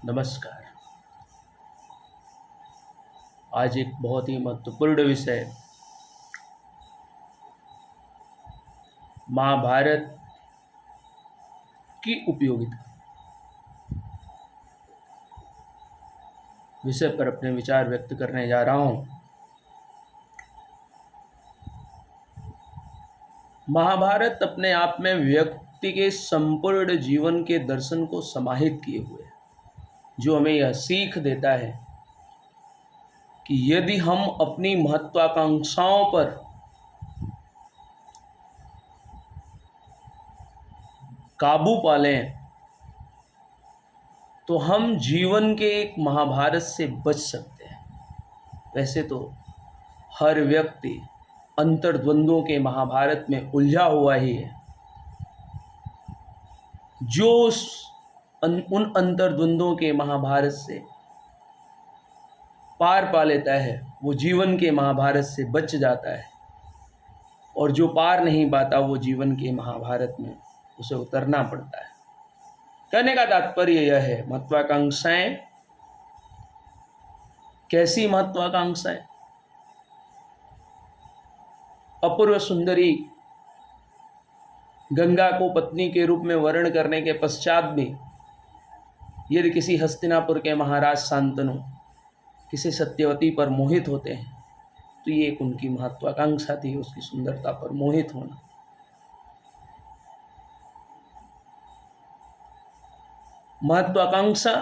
नमस्कार। आज एक बहुत ही महत्वपूर्ण विषय महाभारत की उपयोगिता विषय पर अपने विचार व्यक्त करने जा रहा हूँ। महाभारत अपने आप में व्यक्ति के संपूर्ण जीवन के दर्शन को समाहित किए हुए है, जो हमें यह सीख देता है कि यदि हम अपनी महत्वाकांक्षाओं पर काबू पा लें तो हम जीवन के एक महाभारत से बच सकते हैं। वैसे तो हर व्यक्ति अंतर्द्वंद्वों के महाभारत में उलझा हुआ ही है। जो उन अंतर्द्वंद्वों के महाभारत से पार पा लेता है वो जीवन के महाभारत से बच जाता है, और जो पार नहीं पाता वो जीवन के महाभारत में उसे उतरना पड़ता है। कहने का तात्पर्य यह है, महत्वाकांक्षाएं कैसी महत्वाकांक्षाएं? अपूर्व सुंदरी गंगा को पत्नी के रूप में वर्ण करने के पश्चात भी यदि किसी हस्तिनापुर के महाराज शांतनु किसी सत्यवती पर मोहित होते हैं तो ये एक उनकी महत्वाकांक्षा थी, उसकी सुंदरता पर मोहित होना। महत्वाकांक्षा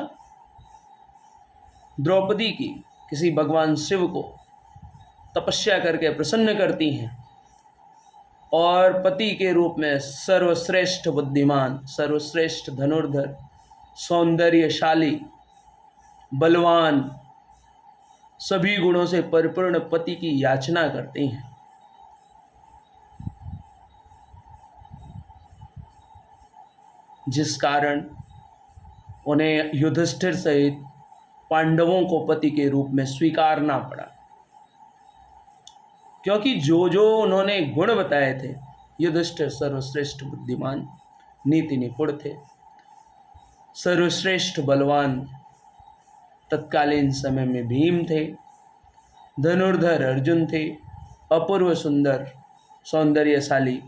द्रौपदी की किसी भगवान शिव को तपस्या करके प्रसन्न करती हैं और पति के रूप में सर्वश्रेष्ठ बुद्धिमान, सर्वश्रेष्ठ धनुर्धर, सौंदर्यशाली, बलवान, सभी गुणों से परिपूर्ण पति की याचना करती हैं। जिस कारण उन्हें युधिष्ठिर सहित पांडवों को पति के रूप में स्वीकारना पड़ा, क्योंकि जो जो उन्होंने गुण बताए थे, युधिष्ठिर सर्वश्रेष्ठ बुद्धिमान, नीति निपुण थे, सर्वश्रेष्ठ बलवान तत्कालीन समय में भीम थे, धनुर्धर अर्जुन थे, अपूर्व सुंदर सौंदर्यशाली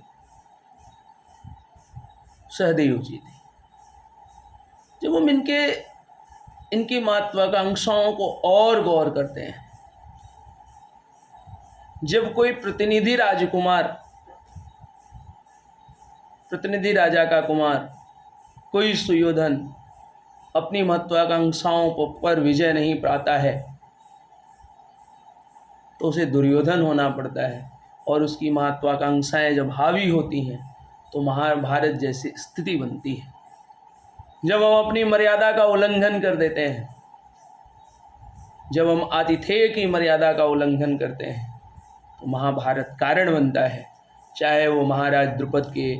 सहदेव जी थे। जब हम इनकी महत्वाकांक्षाओं को और गौर करते हैं, जब कोई प्रतिनिधि राजा का कुमार, कोई सुयोधन अपनी महत्वाकांक्षाओं पर विजय नहीं पाता है तो उसे दुर्योधन होना पड़ता है, और उसकी महत्वाकांक्षाएं जब हावी होती हैं तो महाभारत जैसी स्थिति बनती है। जब हम अपनी मर्यादा का उल्लंघन कर देते हैं, जब हम आतिथेय की मर्यादा का उल्लंघन करते हैं तो महाभारत कारण बनता है। चाहे वो महाराज द्रुपद के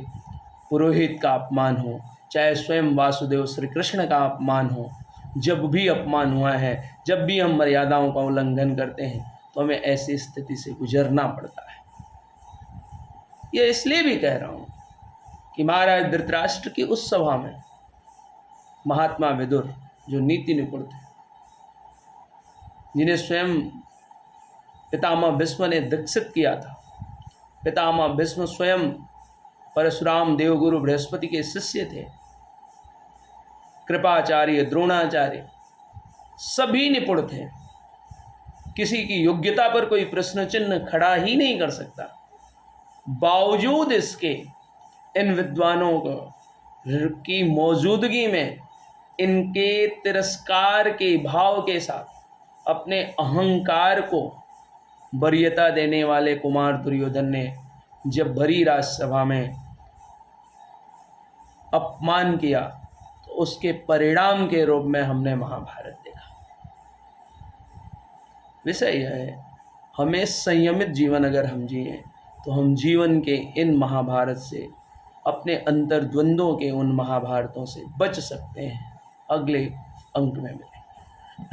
पुरोहित का अपमान हो, चाहे स्वयं वासुदेव श्री कृष्ण का अपमान हो, जब भी अपमान हुआ है, जब भी हम मर्यादाओं का उल्लंघन करते हैं तो हमें ऐसी स्थिति से गुजरना पड़ता है। ये इसलिए भी कह रहा हूँ कि महाराज धृतराष्ट्र की उस सभा में महात्मा विदुर, जो नीति निपुण थे, जिन्हें स्वयं पितामह भीष्म ने दीक्षित किया था, पितामह भीष्म स्वयं परशुराम देवगुरु बृहस्पति के शिष्य थे, कृपाचार्य, द्रोणाचार्य, सभी निपुण थे, किसी की योग्यता पर कोई प्रश्न चिन्ह खड़ा ही नहीं कर सकता। बावजूद इसके इन विद्वानों की मौजूदगी में इनके तिरस्कार के भाव के साथ अपने अहंकार को वरीयता देने वाले कुमार दुर्योधन ने जब भरी राजसभा में अपमान किया तो उसके परिणाम के रूप में हमने महाभारत देखा। विषय यह है, हमें संयमित जीवन अगर हम जिए तो हम जीवन के इन महाभारत से, अपने अंतर्द्वंद्वों के उन महाभारतों से बच सकते हैं। अगले अंक में मिलेंगे।